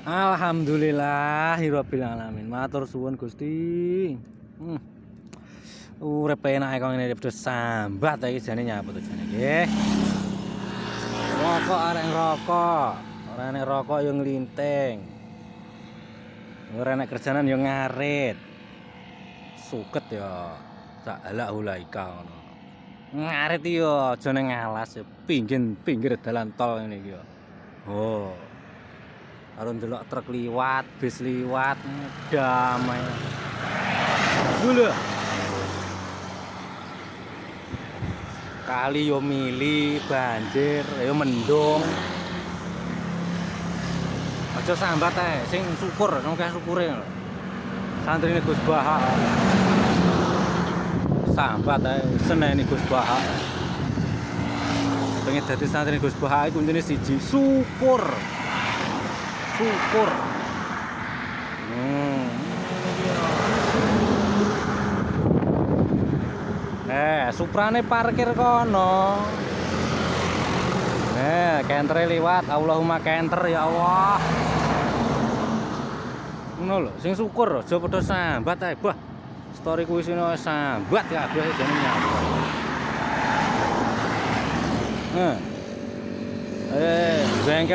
Alhamdulillahirabbil alamin. Matur suwun Gusti. Urip enake kok ngene padha sambat iki jane nyapa to jane nggih. Rokok arek ngrokok, ora nek rokok yo nglinting. Ora nek kerjanan yo ngarit. Suket yo sak halak hulaika ngono. Ngarit yo aja ning alas yo pinggir dalan tol ngene iki yo. Oh. Karo ndelok truk liwat, bis liwat, damai. Lho. Kali yo mili, banjir, yo mendung. Aja sambat ae, sing syukur, akeh syukure. Santrine Gus Baha. Sambat ae, seneni Gus Baha. Pengen dadi santrine Gus Baha iku kuncine siji, syukur. Syukur. Suprane parkir kono. Kentere liwat, Allahumma kenter ya Allah. Ngono lho, sing syukur aja padha sambat ae. Bah, story kuwi sine sambat kabeh jane nyapa. Bengkel